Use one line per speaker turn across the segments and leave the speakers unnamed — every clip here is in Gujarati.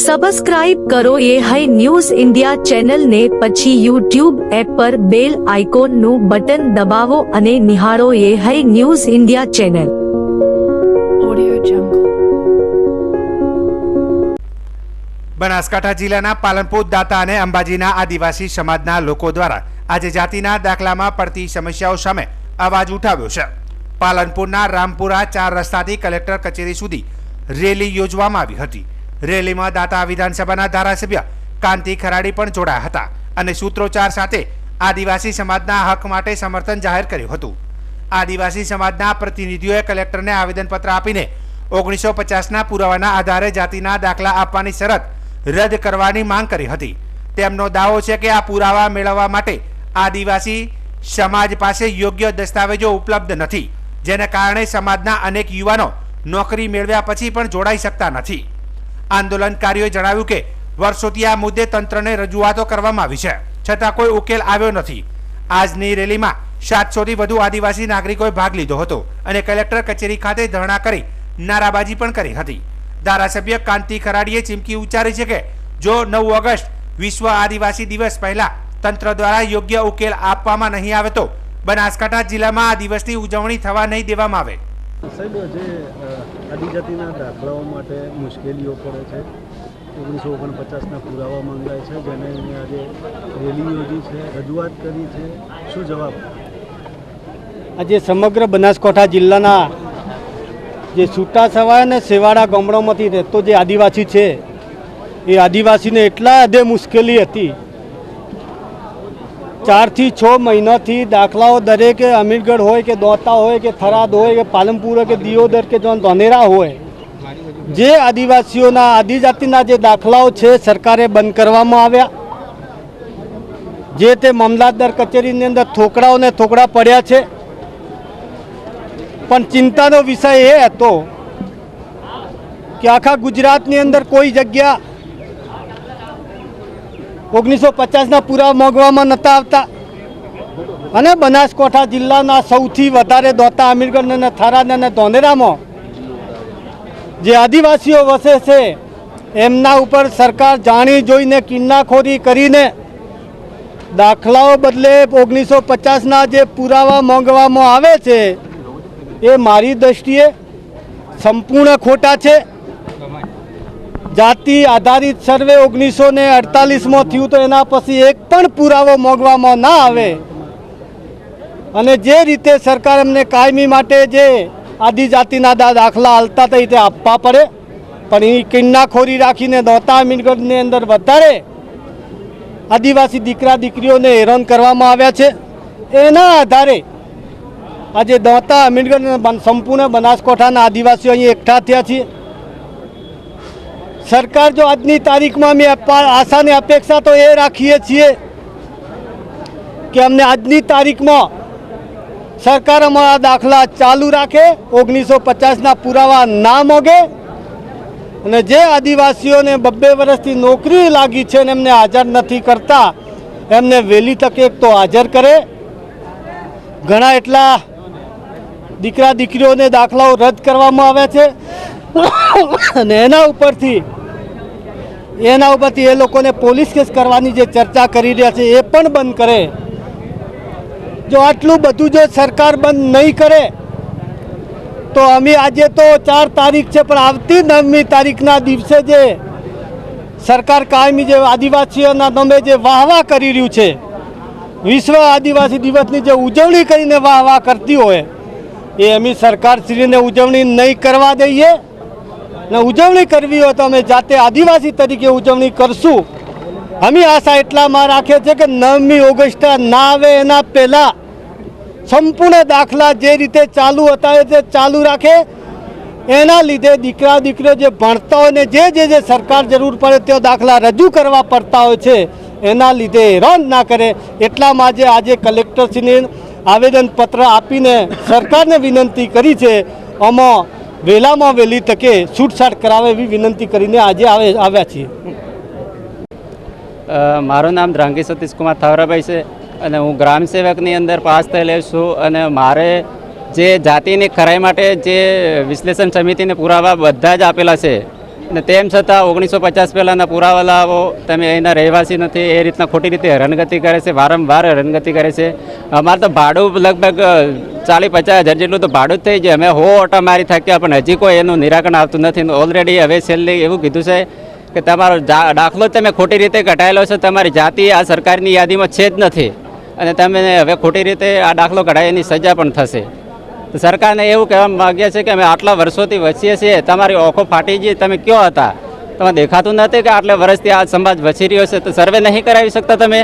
સબસ્ક્રાઇબ કરો એ હાઈ ન્યૂઝ ઇન્ડિયા ચેનલને, પછી યુટ્યુબ એપ પર બેલ આઇકોનનું બટન દબાવો અને નિહાળો એ hi news India channel.
Banaskantha જિલ્લાના પાલનપુર, દાંતા અને અંબાજીના આદિવાસી સમાજના લોકો દ્વારા આજે જાતિના દાખલામાં પડતી સમસ્યાઓ સામે અવાજ ઉઠાવ્યો છે. પાલનપુરના રામપુરા 4 રસ્તાથી કલેક્ટર કચેરી સુધી રેલી યોજવામાં આવી હતી. રેલીમાં દાંતા વિધાનસભાના ધારાસભ્ય કાંતિ ખરાડી પણ જોડાયા હતા અને સૂત્રોચ્ચાર સાથે આદિવાસી સમાજના હક માટે સમર્થન જાહેર કર્યું હતું. આદિવાસી સમાજના પ્રતિનિધિઓએ કલેક્ટરને આવેદનપત્ર આપીને 1950ના પુરાવાના આધારે જાતિના દાખલા આપવાની શરત રદ કરવાની માંગ કરી હતી. તેમનો દાવો છે કે આ પુરાવા મેળવવા માટે આદિવાસી સમાજ પાસે યોગ્ય દસ્તાવેજો ઉપલબ્ધ નથી, જેને કારણે સમાજના અનેક યુવાનો નોકરી મેળવ્યા પછી પણ જોડાઈ શકતા નથી. આંદોલનકારીઓએ જણાવ્યું કે વર્ષોથી આ મુદ્દે તંત્રને રજૂઆતો કરવામાં આવી છે, છતાં કોઈ ઉકેલ આવ્યો નથી. આજની રેલીમાં 700થી વધુ આદિવાસી નાગરિકોએ ભાગ લીધો હતો અને કલેક્ટર કચેરી ખાતે ધરણા કરી નારાબાજી પણ કરી હતી. ધારાસભ્ય કાંતિ ખરાડીએ ચીમકી ઉચ્ચારી છે કે જો 9 ઓગસ્ટ વિશ્વ આદિવાસી દિવસ પહેલા તંત્ર દ્વારા યોગ્ય ઉકેલ આપવામાં નહીં આવે તો બનાસકાંઠા જિલ્લામાં આ દિવસની ઉજવણી થવા નહીં દેવામાં આવે.
સાહેબ, જે આદિજાતિના દાખલાઓ માટે મુશ્કેલીઓ પડે છે, 1949ના પુરાવા માંગાય છે, જેને આજે રેલી યોજી છે, રજૂઆત કરી છે, શું જવાબ?
આજે સમગ્ર બનાસકાંઠા જિલ્લાના જે છૂટાછવાયા અને છેવાડા ગામડામાંથી રહેતો જે આદિવાસી છે, એ આદિવાસીને એટલા હદે મુશ્કેલી હતી. 4 થી 6 મહિનાથી દાખલાઓ દરેકે અમીરગઢ હોય કે દોતા હોય કે થરાદ હોય કે પાલનપુર હોય કે દિયોદર કે ધોનેરા હોય, જે આદિવાસીઓના આદિજાતિના જે દાખલાઓ છે સરકારે બંધ કરવામાં આવ્યા. જે તે મામલતદાર કચેરીની અંદર થોકડાઓને થોકડા પડ્યા છે. પણ ચિંતાનો વિષય એ હતો કે આખા ગુજરાતની અંદર કોઈ જગ્યા 1950ના પુરાવા માંગવામાં નહોતા આવતા અને બનાસકાંઠા જિલ્લાના સૌથી વધારે દોતા, અમીરગઢ અને થરાદ અને ધોનેરામાં જે આદિવાસીઓ વસે છે એમના ઉપર સરકાર જાણી જોઈને કિન્નાખોરી કરીને દાખલાઓ બદલે 1950ના જે પુરાવા માંગવામાં આવે છે એ મારી દ્રષ્ટિએ સંપૂર્ણ ખોટા છે. જાતિ આધારિત સર્વે 1948માં થયું તો એના પછી એક પણ પુરાવો માંગવામાં ના આવે અને જે રીતે સરકાર એમને કાયમી માટે જે આદિજાતિના દાખલા હાલતા હતા તે આપવા પડે, પણ એ કિન્નાખોરી રાખીને દોતા અમીરગઢની અંદર વધારે આદિવાસી દીકરા દીકરીઓને હેરાન કરવામાં આવ્યા છે. એના આધારે આજે દોતા અમીરગઢ સંપૂર્ણ બનાસકાંઠાના આદિવાસીઓ અહીં એકઠા થયા છીએ. સરકાર જો આજની તારીખમાં અમે આશા ને અપેક્ષા તો એ રાખીએ છીએ કે અમને આજની તારીખમાં સરકાર અમારા દાખલા ચાલુ રાખે, 1950ના પુરાવા ના મોગે અને જે આદિવાસીઓને 2 વર્ષથી નોકરી લાગી છે અને એમને હાજર નથી કરતા એમને વહેલી તકે તો હાજર કરે. ઘણા એટલા દીકરા દીકરીઓને દાખલાઓ રદ કરવામાં આવ્યા છે અને એના ઉપરથી એ લોકોને પોલીસ કેસ કરવાની જે ચર્ચા કરી રહ્યા છે એ પણ બંધ કરે. જો આટલું બધું જો સરકાર બંધ નહીં કરે તો અમે આજે તો 4 તારીખ છે, પણ આવતી 9મી તારીખના દિવસે જે સરકાર કાયમી જે આદિવાસીઓના નામે જે વાહવાહ કરી રહ્યું છે, વિશ્વ આદિવાસી દિવસની જે ઉજવણી કરીને વાહવાહ કરતી હોય એ અમે સરકારશ્રીને ઉજવણી નહીં કરવા દઈએ ને ઉજવણી કરવી હોય તો અમે જાતે આદિવાસી તરીકે ઉજવણી કરશું. અમે આશા એટલામાં રાખીએ છીએ કે 9મી ઓગસ્ટ ના આવે એના પહેલાં સંપૂર્ણ દાખલા જે રીતે ચાલુ હતા એ ચાલુ રાખે. એના લીધે દીકરા દીકરીઓ જે ભણતા હોય ને જે સરકાર જરૂર પડે તે દાખલા રજૂ કરવા પડતા હોય છે, એના લીધે હેરાન ના કરે. એટલામાં આજે કલેક્ટરશ્રીને આવેદનપત્ર આપીને સરકારને વિનંતી કરી છે. આમાં વહેલામાં વહેલી તકે છૂટછાટ કરાવે એવી વિનંતી કરીને આજે આવ્યા છીએ.
મારું નામ ધ્રાંગી સતીશકુમાર થાવરાભાઈ છે અને હું ગ્રામ સેવકની અંદર પાસ થયેલો છું અને મારે જે જાતિની ખરાઈ માટે જે વિશ્લેષણ સમિતિને પુરાવા બધા જ આપેલા છે ને તેમ છતાં 1950 પહેલાંના પુરાવા લાવો, તમે અહીંના રહેવાસી નથી, એ રીતના ખોટી રીતે હેરાનગતિ કરે છે, વારંવાર હેરાનગતિ કરે છે. અમારે તો ભાડું લગભગ 40-50 હજાર જેટલું તો ભાડું જ થઈ જાય. અમે ઓટા મારી થાક્યા, પણ હજી કોઈ એનું નિરાકરણ આવતું નથી. ઓલરેડી હવે છેલ્લે એવું કીધું છે કે તમારો દાખલો તમે ખોટી રીતે કઢાયેલો છે, તમારી જાતિ આ સરકારની યાદીમાં છે જ નથી, અને તમે હવે ખોટી રીતે આ દાખલો કઢાય એની સજા પણ થશે. તો સરકારને એવું કહેવા માગીએ છીએ કે અમે આટલા વર્ષોથી વસીએ છીએ, તમારી ઓખો ફાટી ગઈ, તમે ક્યાં હતા? તમે દેખાતું નથી કે આટલા વર્ષથી આ સમાજ વસી રહ્યો છે? તો સર્વે નહીં કરાવી શકતા તમે?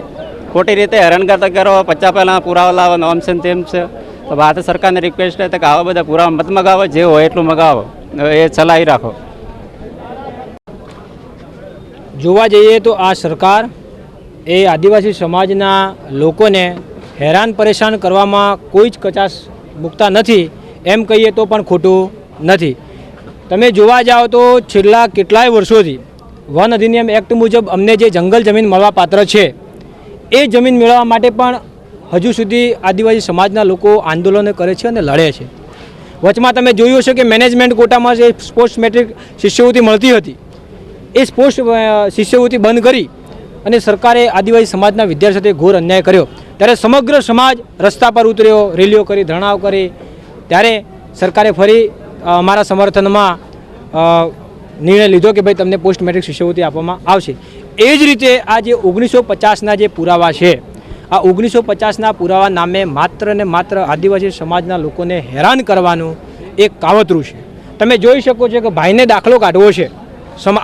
ખોટી રીતે હેરાનગતિ કરો, 50 પહેલાં પુરાવા લાવો, આમ છે તેમ છે. તો ભારત સરકારને રિક્વેસ્ટ છે કે આવા બધા પુરાવા મત મગાવો, જે હોય એટલું મગાવો, એ ચલાવી રાખો.
જોવા જઈએ તો આ સરકાર એ આદિવાસી સમાજના લોકોને હેરાન પરેશાન કરવામાં કોઈ જ કચાશ મૂકતા નથી, એમ કહીએ તો પણ ખોટું નથી. તમે જોવા જાઓ તો છેલ્લા કેટલાય વર્ષોથી વન અધિનિયમ એક્ટ મુજબ અમને જે જંગલ જમીન મળવા પાત્ર છે, એ જમીન મેળવવા માટે પણ હજુ સુધી આદિવાસી સમાજના લોકો આંદોલનો કરે છે અને લડે છે. વચમાં તમે જોયું હશે કે મેનેજમેન્ટ કોટામાં જે પોસ્ટ મેટ્રિક શિષ્યવૃત્તિ મળતી હતી, એ પોસ્ટ શિષ્યવૃત્તિ બંધ કરી અને સરકારે આદિવાસી સમાજના વિદ્યાર્થીઓ સાથે ઘોર અન્યાય કર્યો. ત્યારે સમગ્ર સમાજ રસ્તા પર ઉતર્યો, રેલીઓ કરી, ધરણાઓ કરી. ત્યારે સરકારે ફરી અમારા સમર્થનમાં નિર્ણય લીધો કે ભાઈ તમને પોસ્ટ મેટ્રિક શિષ્યવૃત્તિ આપવામાં આવશે. એ જ રીતે આ જે 1950ના જે પુરાવા છે, આ 1950ના પુરાવા નામે માત્ર ને માત્ર આદિવાસી સમાજના લોકોને હેરાન કરવાનું એક કાવતરું છે. તમે જોઈ શકો છો કે ભાઈને દાખલો કાઢવો છે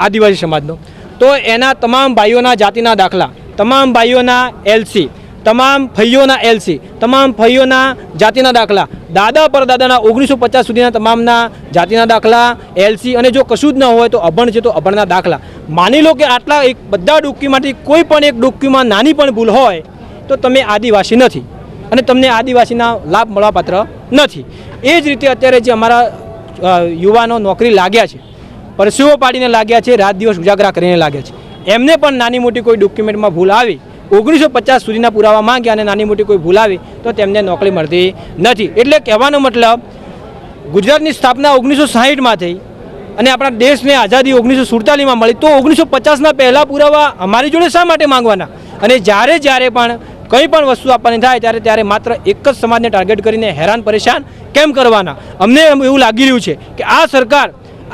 આદિવાસી સમાજનો, તો એના તમામ ભાઈઓના જાતિના દાખલા, તમામ ભાઈઓના એલસી, તમામ ફઈઓના એલસી, તમામ ફઈઓના જાતિના દાખલા, દાદા પરદાદાના 1950 સુધીના તમામના જાતિના દાખલા, એલસી, અને જો કશું જ ન હોય તો અભણ છે તો અભણના દાખલા. માની લો કે આટલા એક બધા ડોક્યુમેન્ટથી કોઈ પણ એક ડોક્યુમેન્ટ નાની પણ ભૂલ હોય તો તમે આદિવાસી નથી અને તમને આદિવાસીના લાભ મળવાપાત્ર નથી. એ જ રીતે અત્યારે જે અમારા યુવાનો નોકરી લાગ્યા છે, પરસેવો પાડીને લાગ્યા છે, રાત દિવસ ઉજાગરા કરીને લાગ્યા છે, એમને પણ નાની મોટી કોઈ ડોક્યુમેન્ટમાં ભૂલ આવી, 1950 સુધીના પુરાવા માંગ્યા અને નાની મોટી કોઈ ભૂલ આવી તો તેમને નોકરી મળતી નથી. એટલે કહેવાનો મતલબ, ગુજરાતની સ્થાપના 1960માં થઈ અને આપણા દેશને આઝાદી 1947માં મળી, તો 1950ના પહેલાં પુરાવા અમારી જોડે શા માટે માંગવાના? અને જ્યારે પણ કંઈ પણ વસ્તુ આપવાની થાય ત્યારે માત્ર એક જ સમાજને ટાર્ગેટ કરીને હેરાન પરેશાન કેમ કરવાના? અમને એવું લાગી રહ્યું છે કે આ સરકાર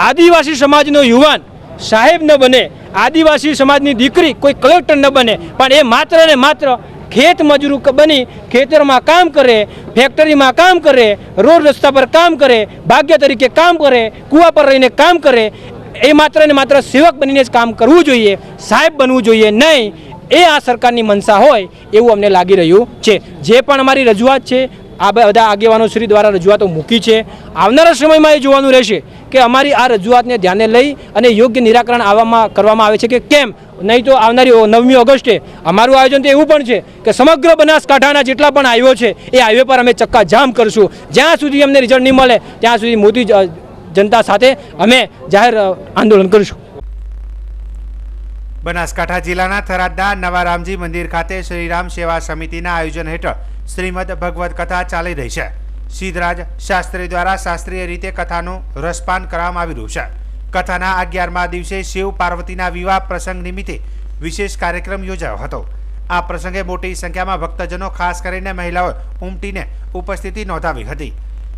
આદિવાસી સમાજનો યુવાન સાહેબ ન બને, આદિવાસી સમાજની દીકરી કોઈ કલેક્ટર ન બને, પણ એ માત્ર ને માત્ર ખેત મજૂર બની ખેતરમાં કામ કરે, ફેક્ટરીમાં કામ કરે, રોડ રસ્તા પર કામ કરે, ભાગ્ય તરીકે કામ કરે, કૂવા પર રહીને કામ કરે, એ માત્ર ને માત્ર સેવક બનીને જ કામ કરવું જોઈએ, સાહેબ બનવું જોઈએ નહીં. એ આ સરકારની મનસા હોય એવું અમને લાગી રહ્યું છે. જે પણ અમારી રજૂઆત છે, આ બધા આગેવાનો શ્રી દ્વારા રજૂઆતો મૂકી છે. આવનારા સમયમાં એ જોવાનું રહેશે કે અમારી આ રજૂઆતને ધ્યાને લઈ અને યોગ્ય નિરાકરણ કરવામાં આવે છે કે કેમ. નહીં તો આવનારી 9મી ઓગસ્ટે અમારું આયોજન તો એવું પણ છે કે સમગ્ર બનાસકાંઠાના જેટલા પણ હાઈવે છે એ હાઈવે પર અમે ચક્કાજામ કરશું. જ્યાં સુધી અમને રિઝલ્ટ નહીં મળે ત્યાં સુધી મોદી જનતા સાથે અમે જાહેર આંદોલન કરીશું.
બનાસકાંઠા જિલ્લાના થરાદના નવા રામજી મંદિર ખાતે શ્રીરામ સેવા સમિતિના આયોજન હેઠળ શ્રીમદ ભગવત કથા ચાલી રહી છે. સિદ્ધરાજ શાસ્ત્રી દ્વારા શાસ્ત્રીય રીતે કથાનું રસપાન કરવામાં આવી રહ્યું છે. કથાના 11મા દિવસે શિવ પાર્વતીના વિવાહ પ્રસંગ નિમિત્તે વિશેષ કાર્યક્રમ યોજાયો હતો. આ પ્રસંગે મોટી સંખ્યામાં ભક્તજનો, ખાસ કરીને મહિલાઓ ઉમટીને ઉપસ્થિતિ નોંધાવી હતી.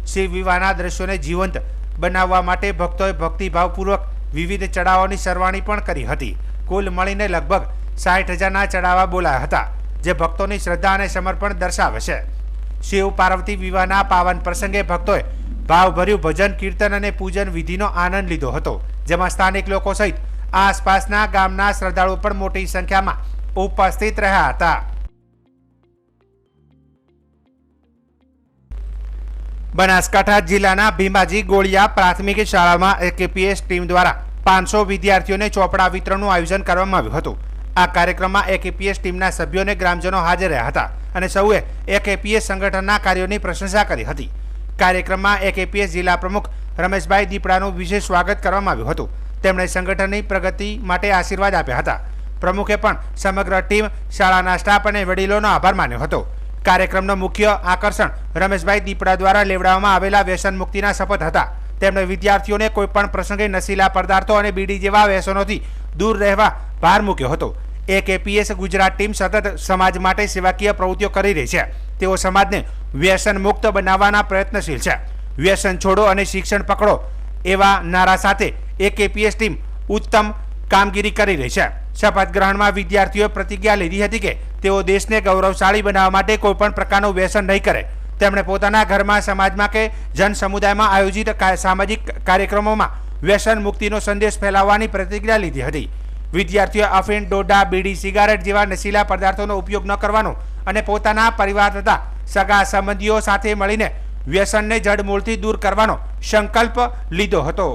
શિવ વિવાહના દ્રશ્યોને જીવંત બનાવવા માટે ભક્તોએ ભક્તિભાવપૂર્વક વિવિધ ચડાવોની સરવાણી પણ કરી હતી. કુલ મળીને લગભગ 60,000ના ચડાવા બોલાયા હતા, જે ભક્તોની શ્રદ્ધા અને સમર્પણ દર્શાવે છે. શિવ પાર્વતી વિવાહના પાવન પ્રસંગે ભક્તોએ ભાવભર્યું ભજન, કીર્તન અને પૂજન વિધિનો આનંદ લીધો હતો, જેમાં સ્થાનિક લોકો સહિત આસપાસના ગામના શ્રદ્ધાળુઓ પણ મોટી સંખ્યામાં ઉપસ્થિત રહ્યા હતા. બનાસકાંઠા જિલ્લાના ભીમાજી ગોળિયા પ્રાથમિક શાળામાં એકેપીએસ ટીમ દ્વારા 500 વિદ્યાર્થીઓને ચોપડા વિતરણનું આયોજન કરવામાં આવ્યું હતું. આ કાર્યક્રમમાં એકેપીએસ ટીમના સભ્યો અને ગ્રામજનો હાજર રહ્યા હતા અને સૌએ એકેપીએસ સંગઠનના કાર્યોની પ્રશંસા કરી હતી. કાર્યક્રમમાં એકેપીએસ જિલ્લા પ્રમુખ રમેશભાઈ દીપડાનું વિશેષ સ્વાગત કરવામાં આવ્યું હતું. તેમણે સંગઠનની પ્રગતિ માટે આશીર્વાદ આપ્યા હતા. પ્રમુખે પણ સમગ્ર ટીમ, શાળાના સ્ટાફ અને વડીલોનો આભાર માન્યો હતો. કાર્યક્રમનો મુખ્ય આકર્ષણ રમેશભાઈ દીપડા દ્વારા લેવડાવવામાં આવેલા વ્યસન મુક્તિના શપથ હતા. તેમણે વિદ્યાર્થીઓને કોઈપણ પ્રસંગે નશીલા પદાર્થો અને બીડી જેવા વ્યસનોથી દૂર રહેવા ભાર મૂક્યો હતો. એકેપીએસ ગુજરાત ટીમ સતત સમાજ માટે સેવાકીય પ્રવૃત્તિઓ કરી રહી છે. તેઓ સમાજને વ્યસન મુક્ત બનાવવાના પ્રયત્નશીલ છે. વ્યસન છોડો અને શિક્ષણ પકડો એવા નારા સાથે એકેપીએસ ટીમ ઉત્તમ કામગીરી કરી રહી છે. શપથ ગ્રહણમાં વિદ્યાર્થીઓએ પ્રતિજ્ઞા લીધી હતી કે તેઓ દેશને ગૌરવશાળી બનાવવા માટે કોઈપણ પ્રકારનું વ્યસન નહીં કરે. તેમણે પોતાના ઘરમાં, સમાજમાં કે જન સમુદાયમાં આયોજિત સામાજિક કાર્યક્રમોમાં વ્યસન મુક્તિનો સંદેશ ફેલાવવાની પ્રતિજ્ઞા લીધી હતી. વિદ્યાર્થીઓએ અફીણ, ડોડા, બીડી, સિગારેટ જેવા નશીલા પદાર્થોનો ઉપયોગ ન કરવાનો અને પોતાના પરિવાર તથા સગા સંબંધીઓ સાથે મળીને વ્યસનને જડમૂળથી દૂર કરવાનો સંકલ્પ લીધો હતો.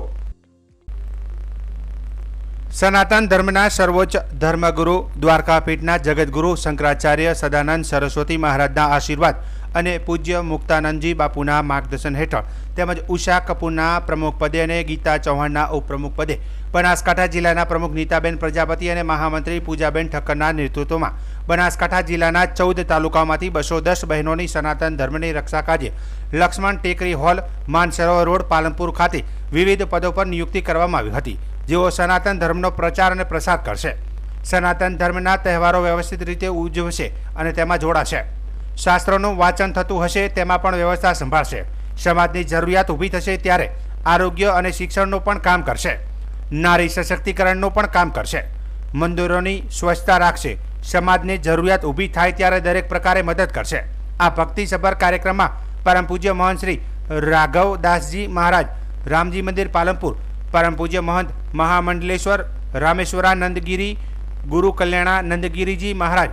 સનાતન ધર્મના સર્વોચ્ચ ધર્મગુરુ દ્વારકાપીઠના જગતગુરુ શંકરાચાર્ય સદાનંદ સરસ્વતી મહારાજના આશીર્વાદ અને પૂજ્ય મુક્તાનંદજી બાપુના માર્ગદર્શન હેઠળ તેમજ ઉષા કપૂરના પ્રમુખ પદે અને ગીતા ચૌહાણના ઉપપ્રમુખ પદે બનાસકાંઠા જિલ્લાના પ્રમુખ નીતાબેન પ્રજાપતિ અને મહામંત્રી પૂજાબેન ઠક્કરના નેતૃત્વમાં બનાસકાંઠા જિલ્લાના 14 તાલુકામાંથી 210 બહેનોની સનાતન ધર્મની રક્ષા કાજે લક્ષ્મણ ટેકરી હોલ, માનસરોવર રોડ, પાલનપુર ખાતે વિવિધ પદો પર નિયુક્તિ કરવામાં આવી હતી, જેઓ સનાતન ધર્મનો પ્રચાર અને પ્રસાર કરશે. સનાતન ધર્મના તહેવારો વ્યવસ્થિત રીતે ઉજવશે અને તેમાં જોડાશે. શાસ્ત્રોનું વાંચન થતું હશે, તેમાં પણ વ્યવસ્થા સંભાળશે. સમાજની જરૂરિયાત ઊભી થશે ત્યારે આરોગ્ય અને શિક્ષણનું પણ કામ કરશે. નારી સશક્તિકરણનું પણ કામ કરશે. મંદિરોની સ્વચ્છતા રાખશે. સમાજની જરૂરિયાત ઊભી થાય ત્યારે દરેક પ્રકારે મદદ કરશે. આ ભક્તિસભર કાર્યક્રમમાં પરમ પૂજ્ય મહંત શ્રી રાઘવદાસજી મહારાજ, રામજી મંદિર પાલનપુર, પરમ પૂજ્ય મહંત મહામંડલેશ્વર રામેશ્વરાનંદગીરી ગુરુ કલ્યાણાનંદગીરીજી મહારાજ,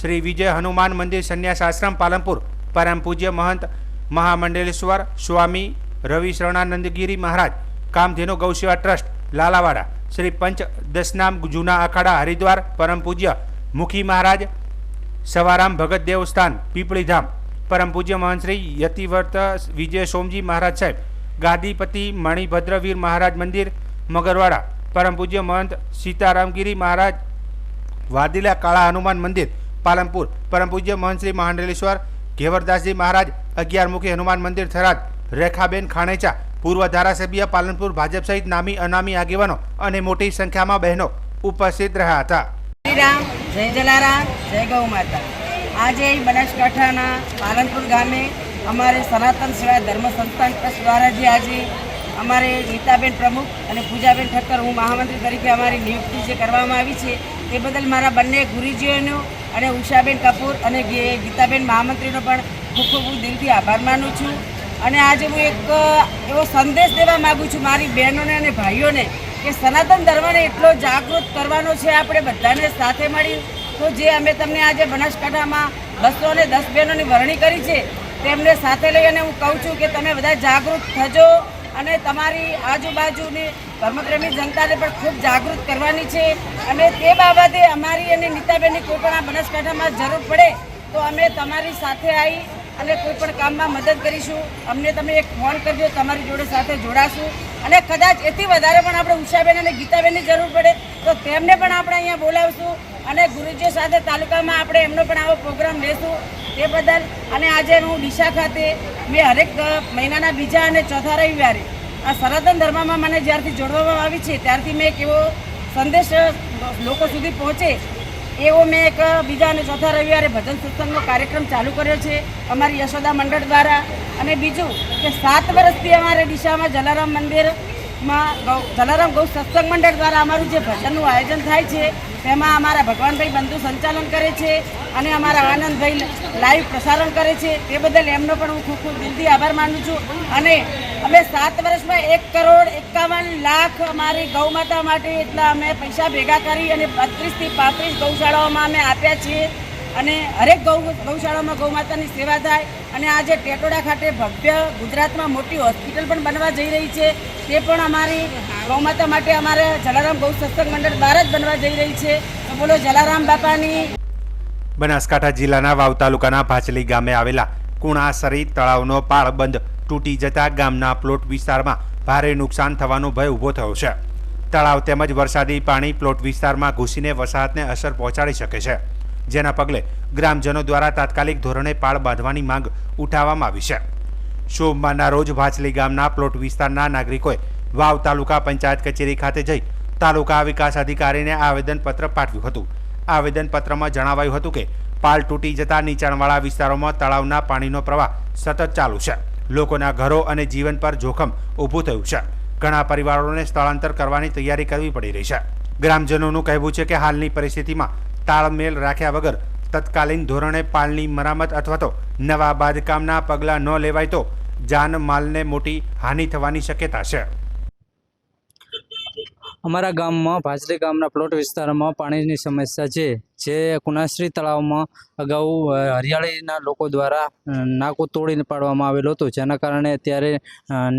શ્રી વિજય હનુમાન મંદિર સંન્યાસ આશ્રમ પાલનપુર, પરમ પૂજ્ય મહંત મહામંડલેશ્વર સ્વામી રવિ શરણાનંદગીરી મહારાજ, કામધેનુ ગૌસેવા ટ્રસ્ટ લાલાવાડા, શ્રી પંચ દશનામ જૂના અખાડા હરિદ્વાર, પરમ પૂજ્ય મુખી મહારાજ, સવારામ ભગત દેવસ્થાન પીપળીધામ, પરમ પૂજ્ય મહંત શ્રી યતિવર્ત વિજય સોમજી મહારાજ સાહેબ, ગાદીપતિ મણિભદ્રવીર મહારાજ મંદિર મગરવાડા, પરમ પૂજ્ય મહંત સીતારામગીરી મહારાજ વાદીલા કાળા હનુમાન મંદિર પાલનપુર, પરમ પૂજ્ય મહંત શ્રી મહાંડલેશ્વર ઘેવરદાસજી મહારાજ 11મુખી હનુમાન મંદિર થરાદ, રેખાબેન ખાણેચા પૂર્વ ધારાસભ્ય પાલનપુર ભાજપ સહિત નામી અનામી આગેવાનો અને મોટી સંખ્યામાં બહેનો ઉપસ્થિત રહ્યા હતા.
રામ, જય જલારામ, જય ગૌ માતા. આજે બનાસકાંઠાના પાલનપુર ગામે અમારે સનાતન સેવા ધર્મ સંસ્થાન ટ્રસ્ટ દ્વારા જે આજે અમારે ગીતાબેન પ્રમુખ અને પૂજાબેન ઠક્કર, હું મહામંત્રી તરીકે અમારી નિયુક્તિ જે કરવામાં આવી છે તે બદલ મારા બંને ગુરુજીઓનો અને ઉષાબેન કપૂર અને ગીતાબેન મહામંત્રીનો પણ ખૂબ ખૂબ દિલથી આભાર માનું છું. અને આજે હું એક એવો સંદેશ દેવા માગું છું મારી બહેનોને અને ભાઈઓને કે સનાતન ધર્મને એટલો જાગૃત કરવાનો છે આપણે બધાને સાથે મળી. તો જે અમે તમને આજે બનાસકાંઠામાં 210 બહેનોની વરણી કરી છે તેમને સાથે લઈ અને હું કહું છું કે તમે બધા જાગૃત થજો અને તમારી આજુબાજુની ધર્મપ્રેમી જનતાને પણ ખૂબ જાગૃત કરવાની છે. અને તે બાબતે અમારી અને નીતાબેનની કોઈ પણ આ બનાસકાંઠામાં જરૂર પડે તો અમે તમારી સાથે આવી અને કોઈ પણ કામમાં મદદ કરીશું. અમને તમે એક ફોન કરજો, તમારી જોડે સાથે જોડાશું. અને કદાચ એથી વધારે પણ આપણે ઉષાબેન અને ગીતાબેનની જરૂર પડે તો તેમને પણ આપણે અહીંયા બોલાવશું અને ગુરુજીઓ સાથે તાલુકામાં આપણે એમનો પણ આવો પ્રોગ્રામ લેશું. તે બદલ અને આજે હું ડીસા ખાતે મેં હરેક મહિનાના બીજા અને ચોથા રવિવારે આ સનાતન ધર્મમાં મને જ્યારથી જોડવામાં આવી છે ત્યારથી મેં એક એવો સંદેશ લોકો સુધી પહોંચે એવો મેં એક બીજા અને ચોથા રવિવારે ભજન સત્સંગનો કાર્યક્રમ ચાલુ કર્યો છે અમારી યશોદા મંડળ દ્વારા. અને બીજું કે 7 વર્ષથી અમારે ડીસામાં જલારામ મંદિરમાં જલારામ ગૌ સત્સંગ મંડળ દ્વારા અમારું જે ભજનનું આયોજન થાય છે તેમાં અમારા ભગવાનભાઈ બંધુ સંચાલન કરે છે અને અમારા આનંદભાઈ લાઈવ પ્રસારણ કરે છે. તે બદલ એમનો પણ હું ખૂબ ખૂબ દિલથી આભાર માનું છું. અને અમે 7 વર્ષમાં 1,51,00,000 અમારી ગૌ માતા માટે એટલા અમે પૈસા ભેગા કરી અને 32 થી 35 ગૌશાળાઓમાં અમે આપ્યા છીએ. અને હરેક ગૌશાળામાં ગૌ માતાની સેવા થાય. અને આજે ટેટોડા ખાતે ભવ્ય ગુજરાતમાં મોટી હોસ્પિટલ પણ બનવા જઈ રહી છે. તે પણ અમારી ગૌ માતા માટે અમારે જલારામ ગૌ સત્સંગ મંડળ દ્વારા જ બનવા જઈ રહી છે. તો બોલો જલારામ બાપાની.
બનાસકાંઠા જિલ્લાના વાવ તાલુકાના ભાચલી ગામે આવેલા કુણાસરી તળાવનો પાળબંધ તૂટી જતા ગામના પ્લોટ વિસ્તારમાં ભારે નુકસાન થવાનો ભય ઊભો થયો છે. તળાવ તેમજ વરસાદી પાણી પ્લોટ વિસ્તારમાં ઘૂસીને વસાહતને અસર પહોંચાડી શકે છે, જેના પગલે ગ્રામજનો દ્વારા તાત્કાલિક ધોરણે પાળ બાંધવાની માંગ ઉઠાવવામાં આવી છે. સોમવારના રોજ ભાચલી ગામના પ્લોટ વિસ્તારના નાગરિકોએ વાવ તાલુકા પંચાયત કચેરી ખાતે જઈ તાલુકા વિકાસ અધિકારીને આવેદનપત્ર પાઠવ્યું હતું. આવેદનપત્રમાં જણાવાયું હતું કે પાલ તૂટી જતા નીચાણવાળા વિસ્તારોમાં તળાવના પાણીનો પ્રવાહ સતત ચાલુ છે. લોકોના ઘરો અને જીવન પર જોખમ ઊભું થયું છે. ઘણા પરિવારોને સ્થળાંતર કરવાની તૈયારી કરવી પડી રહી છે. ગ્રામજનોનું કહેવું છે કે હાલની પરિસ્થિતિમાં તાલમેલ રાખ્યા વગર તત્કાલીન ધોરણે પાલની મરામત અથવા તો નવા બાંધકામના પગલાં ન લેવાય તો જાનમાલને મોટી હાનિ થવાની શક્યતા છે.
અમારા ગામમાં ભાચલી ગામના પ્લોટ વિસ્તારમાં પાણીની સમસ્યા છે, જે કુનાશ્રી તળાવમાં અગાઉ હરિયાળીના લોકો દ્વારા નાકું તોડીને પાડવામાં આવેલું હતું, જેના કારણે અત્યારે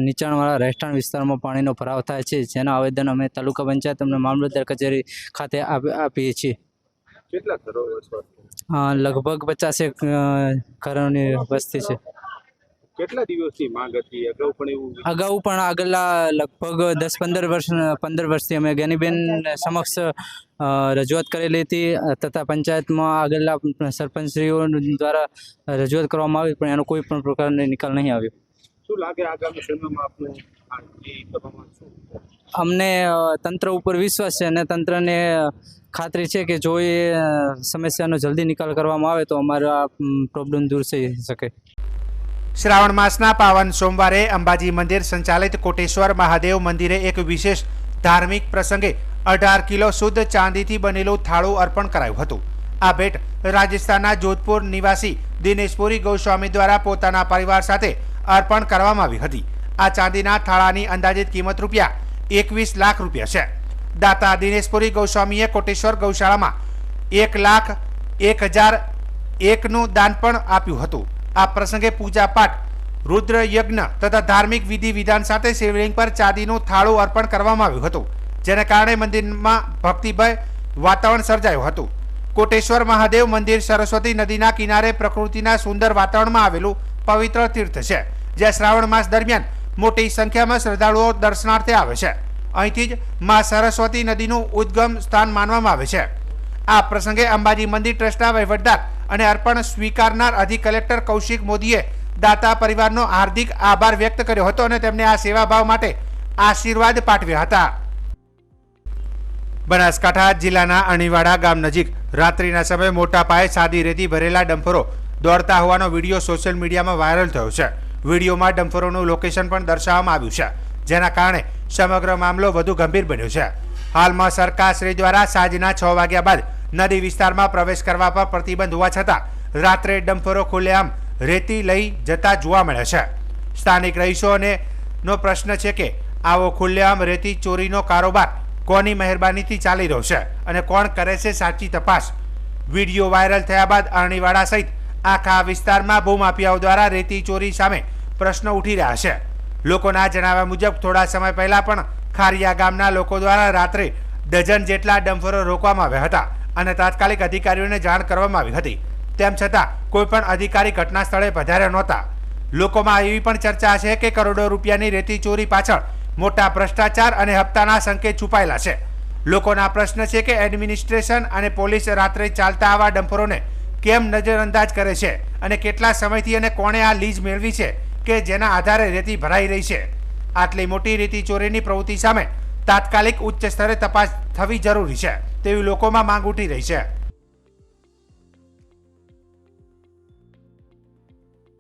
નીચાણવાળા રહેઠાણ વિસ્તારમાં પાણીનો ભરાવ થાય છે. જેના આવેદન અમે તાલુકા પંચાયત અને મામલતદાર કચેરી ખાતે આપીએ છીએ.
કેટલા ઘરો
લગભગ 50 ઘરોની વસ્તી છે.
કેટલા દિવસની માંગ હતી?
અગાઉ પણ આગળના લગભગ 10-15 વર્ષથી અમે જ્ઞાનીબેન સમક્ષ રજૂઆત કરેલી હતી તથા પંચાયતમાં આગળના સરપંચશ્રીઓ દ્વારા રજૂઆત કરવામાં આવી, પણ એનો કોઈ પણ પ્રકારનો નિકાલ નહીં આવ્યો.
શું લાગે આગામી સમયમાં આપનું
અમને તંત્ર ઉપર વિશ્વાસ છે અને તંત્રને ખાતરી છે કે જો એ સમસ્યાનો જલ્દી નિકાલ કરવામાં આવે તો અમારા પ્રોબ્લેમ દૂર થઈ શકે.
શ્રાવણ માસના પાવન સોમવારે અંબાજી મંદિર સંચાલિત કોટેશ્વર મહાદેવ મંદિરે એક વિશેષ ધાર્મિક પ્રસંગે 18 કિલો શુદ્ધ ચાંદીથી બનેલું થાળું અર્પણ કરાયું હતું. આ ભેટ રાજસ્થાનના જોધપુર નિવાસી દિનેશપુરી ગોસ્વામી દ્વારા પોતાના પરિવાર સાથે અર્પણ કરવામાં આવી હતી. આ ચાંદીના થાળાની અંદાજિત કિંમત ₹21 લાખ છે. દાતા દિનેશપુરી ગોસ્વામીએ કોટેશ્વર ગૌશાળામાં 1,01,001 નું દાન પણ આપ્યું હતું. આ પ્રસંગે પૂજા પાઠ, રુદ્ર યજ્ઞ તથા ધાર્મિક વિધિ વિધાન સાથે શિવલિંગ પર ચાંદીનું થાળું અર્પણ કરવામાં આવ્યું હતું, જેને કારણે મંદિરમાં ભક્તિમય વાતાવરણ સર્જાયું હતું. કોટેશ્વર મહાદેવ મંદિર સરસ્વતી નદીના કિનારે પ્રકૃતિના સુંદર વાતાવરણમાં આવેલું પવિત્ર તીર્થ છે, જ્યાં શ્રાવણ માસ દરમિયાન મોટી સંખ્યામાં શ્રદ્ધાળુઓ દર્શનાર્થે આવે છે. અહીંથી જ મા સરસ્વતી નદીનું ઉદ્ગમ સ્થાન માનવામાં આવે છે. આ પ્રસંગે અંબાજી મંદિર ટ્રસ્ટના વહીવટદાર અને અર્પણ સ્વીકારનાર અધિક કલેક્ટર કૌશિક મોદીએ દાતા પરિવારનો હાર્દિક આભાર વ્યક્ત કર્યો હતો અને તેમને આ સેવાભાવ માટે આશીર્વાદ પાઠવ્યા હતા. બનાસકાંઠા જિલ્લાના અણીવાડા ગામ નજીક રાત્રિના સમયે મોટા પાયે સાદી રેતી ભરેલા ડમ્પરો દોડતા હોવાનો વિડીયો સોશિયલ મીડિયામાં વાયરલ થયો છે. વિડીયોમાં ડમ્પરોનું લોકેશન પણ દર્શાવવામાં આવ્યું છે, જેના કારણે સમગ્ર મામલો વધુ ગંભીર બન્યો છે. હાલમાં સરકારશ્રી દ્વારા સાંજના 6 વાગ્યા બાદ નદી વિસ્તારમાં પ્રવેશ કરવા પર પ્રતિબંધ હોવા છતાં રાત્રે ડમ્પરો ખુલ્લેઆમ રેતી લઈ જતા જોવા મળે છે. સ્થાનિક રહીશોનો પ્રશ્ન છે કે આવો ખુલ્લેઆમ રેતી ચોરીનો કારોબાર કોની મહેરબાનીથી ચાલી રહ્યો છે અને કોણ કરે છે સાચી તપાસ. વિડીયો વાયરલ થયા બાદ અરણીવાડા સહિત આખા વિસ્તારમાં ભૂમાફિયાઓ દ્વારા રેતી ચોરી સામે પ્રશ્નો ઉઠી રહ્યા છે. લોકોના જણાવ્યા મુજબ થોડા સમય પહેલા પણ ખારિયા ગામના લોકો દ્વારા રાત્રે ડઝન જેટલા ડમ્પરો રોકવામાં આવ્યા હતા અને તાત્કાલિક અધિકારીઓને જાણ કરવામાં આવી હતી. તેમ છતાં કોઈ પણ અધિકારી ઘટના સ્થળે પધાર્યા નહોતા. લોકોમાં એવી પણ ચર્ચા છે કે કરોડો રૂપિયાની રેતી ચોરી પાછળ મોટા ભ્રષ્ટાચાર અને હપ્તાના સંકેત છુપાયેલા છે. લોકોના પ્રશ્ન છે કે એડમિનિસ્ટ્રેશન અને પોલીસ રાત્રે ચાલતા આવા ડમ્પરોને કેમ નજરઅંદાજ કરે છે અને કેટલા સમયથી અને કોણે આ લીઝ મેળવી છે કે જેના આધારે રેતી ભરાઈ રહી છે. આટલી મોટી રેતી ચોરીની પ્રવૃત્તિ સામે તાત્કાલિક ઉચ્ચ સ્તરે તપાસ થવી જરૂરી છે તેવી લોકોમાં માંગ ઉઠી રહી છે.